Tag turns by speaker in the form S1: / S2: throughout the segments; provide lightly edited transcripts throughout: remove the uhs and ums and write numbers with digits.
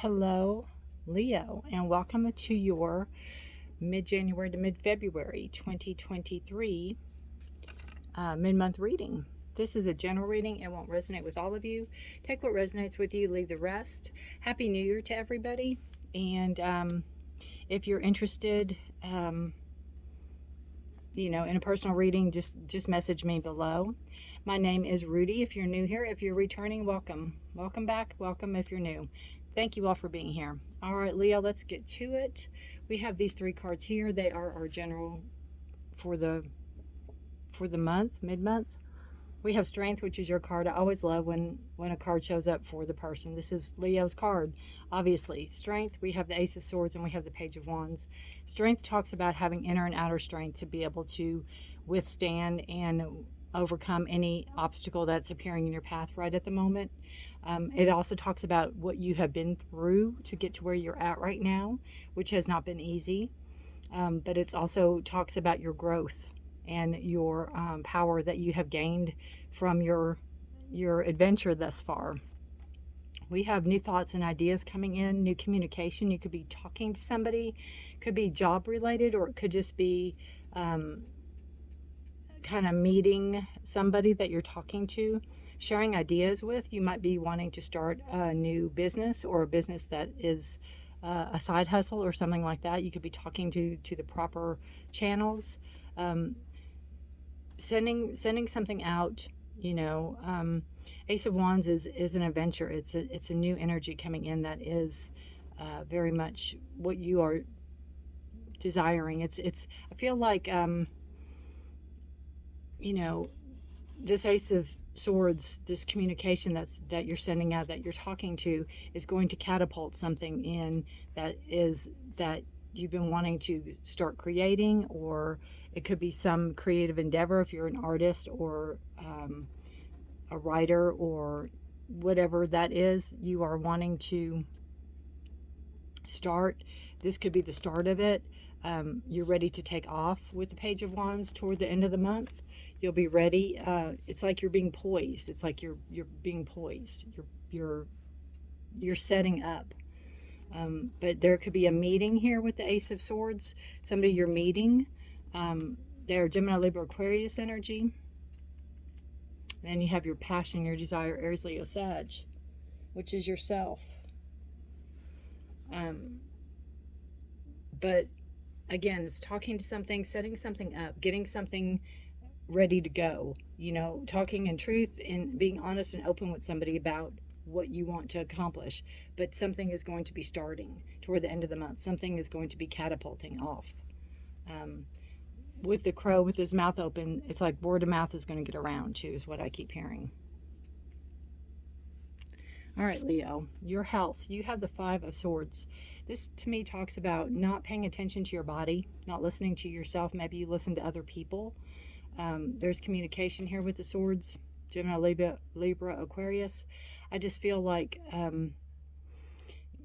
S1: Hello, Leo, and welcome to your mid-January to mid-February 2023 mid-month reading. This is a general reading. It won't resonate with all of you. Take what resonates with you, leave the rest. Happy New Year to everybody. And if you're interested, in a personal reading, just message me below. My name is Rudi. If you're new here, if you're returning, welcome. Welcome back. Welcome if you're new. Thank you all for being here. All right, Leo, let's get to it. We have these three cards here. They are our general for the month, mid-month. We have Strength, which is your card. I always love when a card shows up for the person. This is Leo's card, obviously. Strength, we have the Ace of Swords and we have the Page of Wands. Strength talks about having inner and outer strength to be able to withstand and overcome any obstacle that's appearing in your path right at the moment. It also talks about what you have been through to get to where you're at right now, which has not been easy. But it also talks about your growth and your power that you have gained from your adventure thus far. We have new thoughts and ideas coming in, new communication. You could be talking to somebody, could be job related, or it could just be kind of meeting somebody that you're talking to, sharing ideas with. You might be wanting to start a new business or a business that is a side hustle or something like that. You could be talking to the proper channels. Sending something out, Ace of Wands is an adventure. It's a new energy coming in that is very much what you are desiring. It's I feel like this Ace of Swords, this communication that you're sending out, that you're talking to, is going to catapult something in that you've been wanting to start creating, or it could be some creative endeavor if you're an artist or a writer or whatever that is you are wanting to start. This could be the start of it. You're ready to take off with the Page of Wands toward the end of the month. You'll be ready. It's like you're being poised. It's like you're being poised. You're setting up. But there could be a meeting here with the Ace of Swords. Somebody you're meeting. They're Gemini, Libra, Aquarius energy. And then you have your passion, your desire, Aries, Leo, Sag, which is yourself. But again, it's talking to something, setting something up, getting something ready to go. Talking in truth and being honest and open with somebody about what you want to accomplish. But something is going to be starting toward the end of the month. Something is going to be catapulting off. With the crow with his mouth open, it's like word of mouth is going to get around too, is what I keep hearing. All right, Leo, your health. You have the Five of Swords. This to me talks about not paying attention to your body, not listening to yourself. Maybe you listen to other people. There's communication here with the swords. Gemini, Libra, Aquarius. I just feel like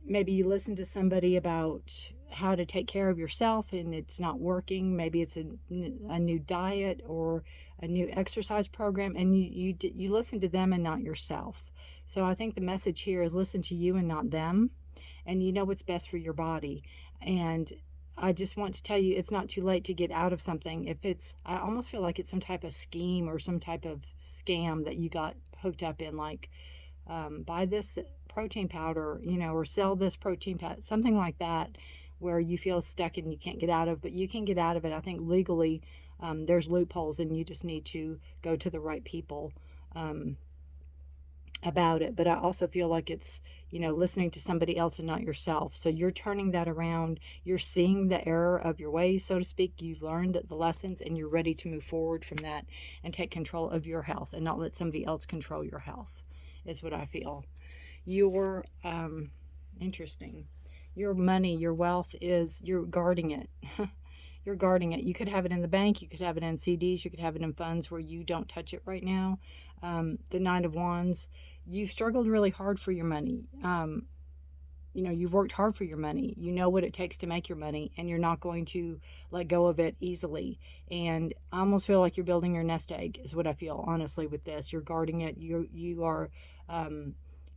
S1: maybe you listen to somebody about how to take care of yourself and it's not working. Maybe it's a new diet or a new exercise program, and you listen to them and not yourself. So I think the message here is listen to you and not them, and you know what's best for your body. And I just want to tell you, it's not too late to get out of something. I almost feel like it's some type of scheme or some type of scam that you got hooked up in, like buy this protein powder, or sell this protein powder, something like that, where you feel stuck and you can't get out of. But you can get out of it. I think legally there's loopholes, and you just need to go to the right people about it. But I also feel like it's listening to somebody else and not yourself. So you're turning that around. You're seeing the error of your ways, so to speak. You've learned the lessons, and you're ready to move forward from that and take control of your health and not let somebody else control your health, is what I feel. Your interesting, your money, your wealth, you're guarding it. You're guarding it. You could have it in the bank, you could have it in CDs, you could have it in funds where you don't touch it right now. The Nine of Wands, you've struggled really hard for your money. You've worked hard for your money. You know what it takes to make your money, and you're not going to let go of it easily. And I almost feel like you're building your nest egg, is what I feel, honestly, with this. You're guarding it. You are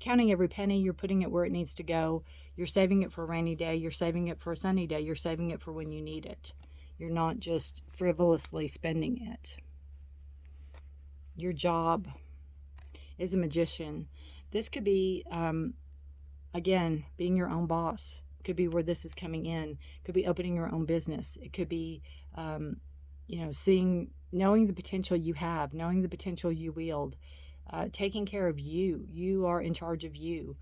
S1: counting every penny. You're putting it where it needs to go. You're saving it for a rainy day. You're saving it for a sunny day. You're saving it for when you need it. You're not just frivolously spending it. Your job is a magician. This could be, again, being your own boss. Could be where this is coming in. Could be opening your own business. It could be, knowing the potential you have, knowing the potential you wield, taking care of you. You are in charge of you.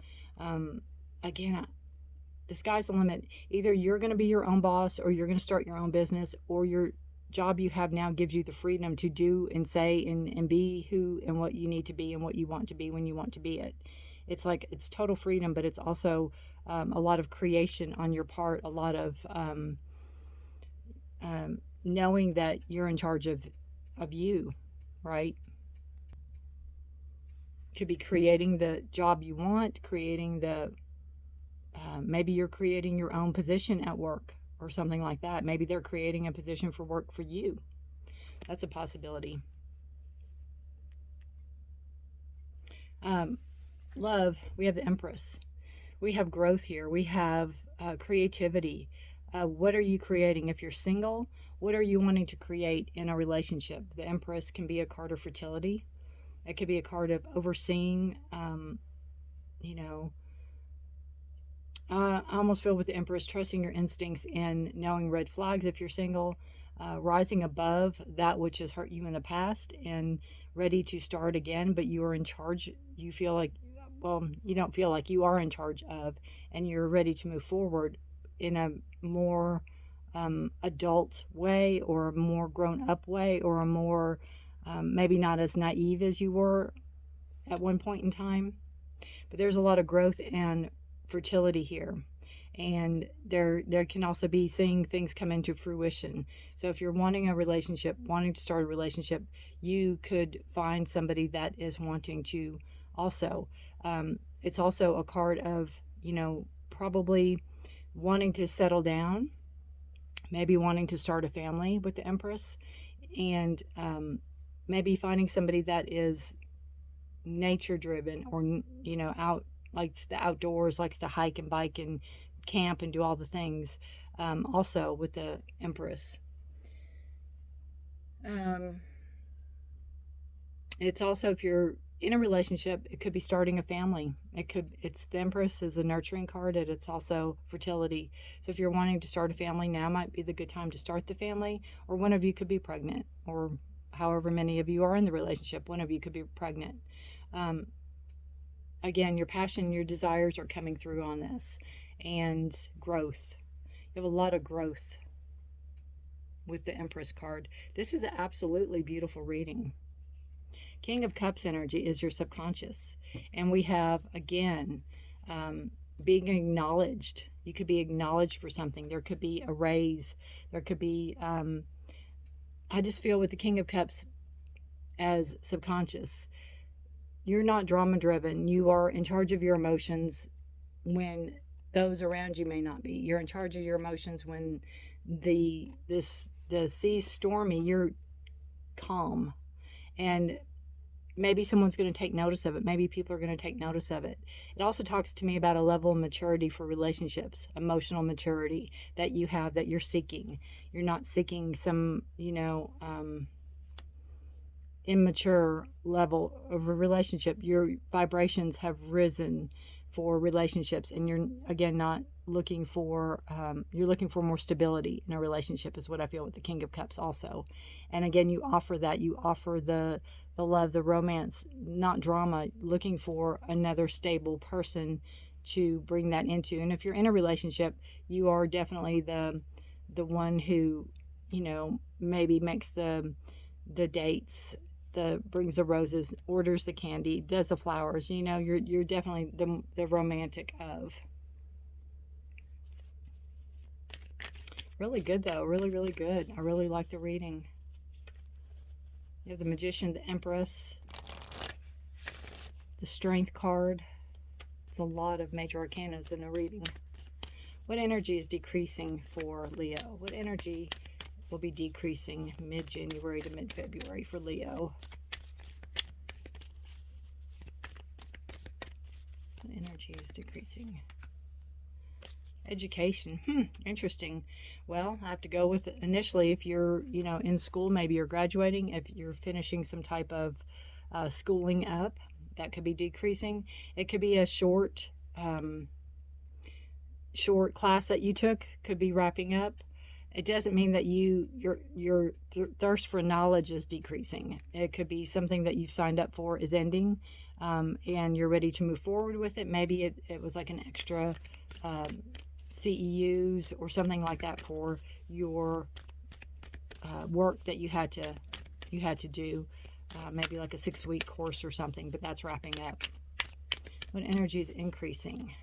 S1: Again, the sky's the limit. Either you're going to be your own boss, or you're going to start your own business, or your job you have now gives you the freedom to do and say and be who and what you need to be and what you want to be when you want to be it. It's like, it's total freedom, but it's also a lot of creation on your part, a lot of knowing that you're in charge of you, right? Could be creating the job you want, creating the maybe you're creating your own position at work or something like that. Maybe they're creating a position for work for you. That's a possibility. Love, we have the Empress. We have growth here. We have creativity. What are you creating? If you're single, what are you wanting to create in a relationship? The Empress can be a card of fertility. It could be a card of overseeing, I almost feel with the Empress, trusting your instincts and knowing red flags if you're single, rising above that which has hurt you in the past and ready to start again, but you are in charge. You feel like, well, you don't feel like you are in charge of, and you're ready to move forward in a more adult way, or a more grown up way, or a more maybe not as naive as you were at one point in time. But there's a lot of growth and fertility here, and there can also be seeing things come into fruition. So if you're wanting a relationship, wanting to start a relationship, you could find somebody that is wanting to also. It's also a card of, probably wanting to settle down, maybe wanting to start a family with the Empress, and maybe finding somebody that is nature driven, or out, likes the outdoors, likes to hike and bike and camp and do all the things, also with the Empress. It's also, if you're in a relationship, it could be starting a family. It's the Empress is a nurturing card, and it's also fertility. So if you're wanting to start a family, now might be the good time to start the family, or one of you could be pregnant, or however many of you are in the relationship, one of you could be pregnant. Again, your passion, your desires are coming through on this, and growth. You have a lot of growth with the Empress card. This is an absolutely beautiful reading. King of Cups energy is your subconscious, and we have, again, being acknowledged. You could be acknowledged for something. There could be a raise. There could be, I just feel with the King of Cups as subconscious, you're not drama driven. You are in charge of your emotions when those around you may not be. You're in charge of your emotions when the sea's stormy. You're calm, and maybe someone's going to take notice of it. Maybe people are going to take notice of it. It also talks to me about a level of maturity for relationships, emotional maturity that you have, that you're seeking. You're not seeking some, immature level of a relationship. Your vibrations have risen for relationships, and you're, again, not looking for, you're looking for more stability in a relationship, is what I feel with the King of Cups also. And again, you offer that. You offer the love, the romance, not drama, looking for another stable person to bring that into. And if you're in a relationship, you are definitely the one who, maybe makes the dates, brings the roses, orders the candy, does the flowers. You're definitely the romantic of. Really good, though. Really, really good. I really like the reading. You have the Magician, the Empress, the Strength card. It's a lot of major arcanas in a reading. What energy is decreasing for Leo? What energy will be decreasing mid-January to mid-February for Leo? Energy is decreasing. Education. Interesting. Well, I have to go with initially if you're, in school, maybe you're graduating, if you're finishing some type of schooling up, that could be decreasing. It could be a short class that you took, could be wrapping up. It doesn't mean that your thirst for knowledge is decreasing. It could be something that you've signed up for is ending, and you're ready to move forward with it. Maybe it was like an extra CEUs or something like that for your work that you had to do, maybe like a 6-week course or something, but that's wrapping up. What energy is increasing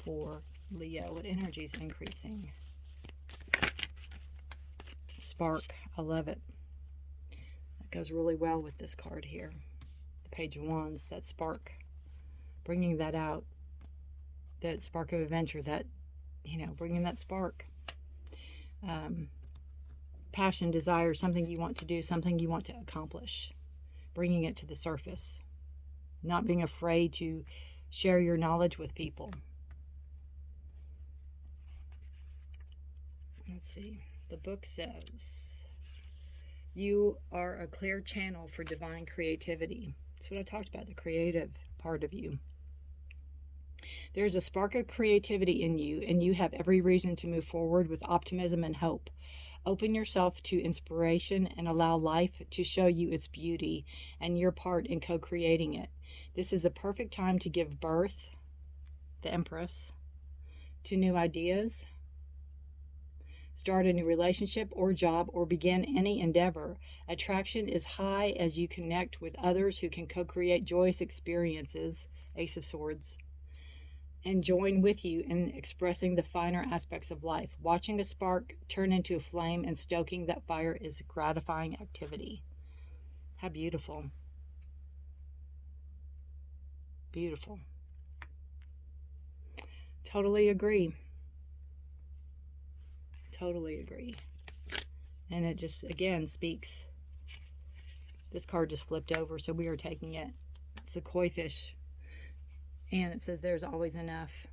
S1: for Leo? What energy is increasing? Spark. I love it. That goes really well with this card here. The Page of Wands, that spark. Bringing that out. That spark of adventure, that, bringing that spark. Passion, desire, something you want to do, something you want to accomplish. Bringing it to the surface. Not being afraid to share your knowledge with people. Let's see. The book says, you are a clear channel for divine creativity. That's what I talked about, the creative part of you. There's a spark of creativity in you, and you have every reason to move forward with optimism and hope. Open yourself to inspiration and allow life to show you its beauty and your part in co-creating it. This is the perfect time to give birth, the Empress, to new ideas, start a new relationship or job, or begin any endeavor. Attraction is high as you connect with others who can co-create joyous experiences, Ace of Swords, and join with you in expressing the finer aspects of life. Watching a spark turn into a flame and stoking that fire is a gratifying activity. How beautiful. Beautiful. Totally agree. Totally agree. And it just, again, speaks. This card just flipped over, so we are taking it. It's a koi fish. And it says there's always enough.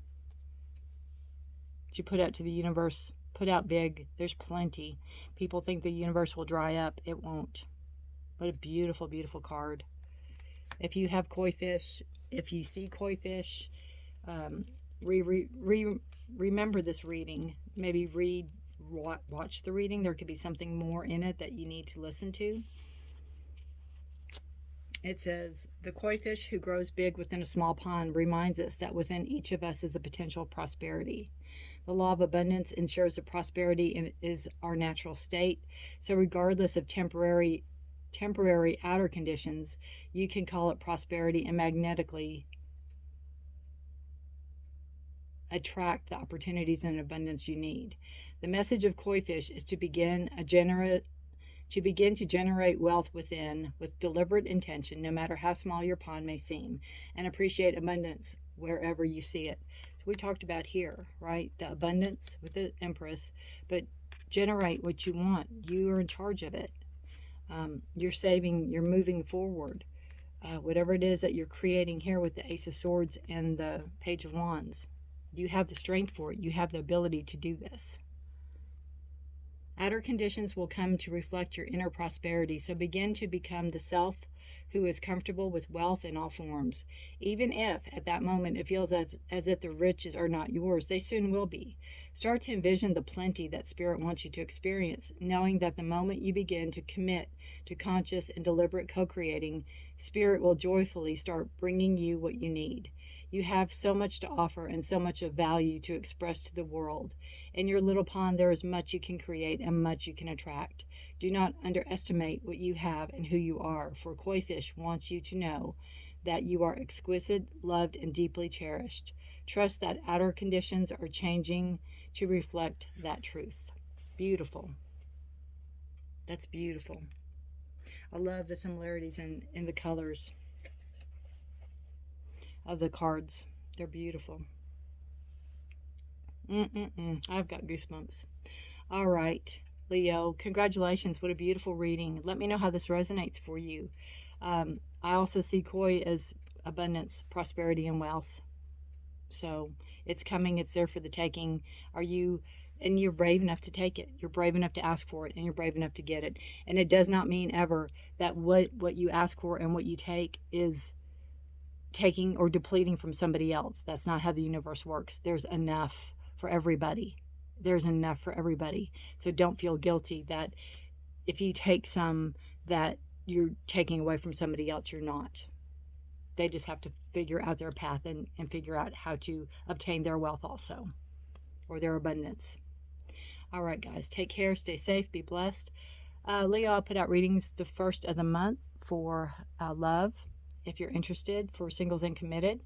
S1: That you put out to the universe, put out big. There's plenty. People think the universe will dry up. It won't. What a beautiful, beautiful card. If you have koi fish, if you see koi fish, remember this reading. Maybe watch the reading. There could be something more in it that you need to listen to. It says, the koi fish who grows big within a small pond reminds us that within each of us is a potential prosperity. The law of abundance ensures that prosperity is our natural state. So regardless of temporary outer conditions, you can call it prosperity and magnetically attract the opportunities and abundance you need. The message of koi fish is to begin to generate wealth within with deliberate intention, no matter how small your pond may seem, and appreciate abundance wherever you see it. So we talked about here, right? The abundance with the Empress, but generate what you want. You are in charge of it. You're saving, you're moving forward. Whatever it is that you're creating here with the Ace of Swords and the Page of Wands, you have the strength for it. You have the ability to do this. Outer conditions will come to reflect your inner prosperity, so begin to become the self who is comfortable with wealth in all forms. Even if, at that moment, it feels as if the riches are not yours, they soon will be. Start to envision the plenty that Spirit wants you to experience, knowing that the moment you begin to commit to conscious and deliberate co-creating, Spirit will joyfully start bringing you what you need. You have so much to offer and so much of value to express to the world. In your little pond, there is much you can create and much you can attract. Do not underestimate what you have and who you are, for koi fish wants you to know that you are exquisite, loved, and deeply cherished. Trust that outer conditions are changing to reflect that truth. Beautiful. That's beautiful. I love the similarities in the colors of the cards. They're beautiful. I've got goosebumps. All right, Leo, congratulations. What a beautiful reading. Let me know how this resonates for you. I also see koi as abundance, prosperity, and wealth. So it's coming, it's there for the taking. Are you, and you're brave enough to take it. You're brave enough to ask for it, and you're brave enough to get it. And it does not mean ever that what you ask for and what you take is taking or depleting from somebody else. That's not how the universe works. There's enough for everybody. There's enough for everybody. So don't feel guilty that if you take some that you're taking away from somebody else, you're not. They just have to figure out their path and figure out how to obtain their wealth also, or their abundance. All right, guys, take care, stay safe, be blessed. Leo, I'll put out readings the first of the month for love, if you're interested, for singles and committed.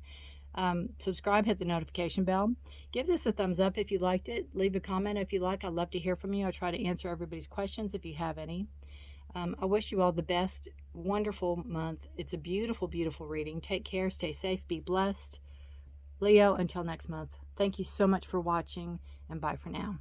S1: Subscribe, hit the notification bell. Give this a thumbs up if you liked it. Leave a comment if you like. I'd love to hear from you. I try to answer everybody's questions if you have any. I wish you all the best. Wonderful month. It's a beautiful, beautiful reading. Take care, stay safe, be blessed. Leo, until next month. Thank you so much for watching, and bye for now.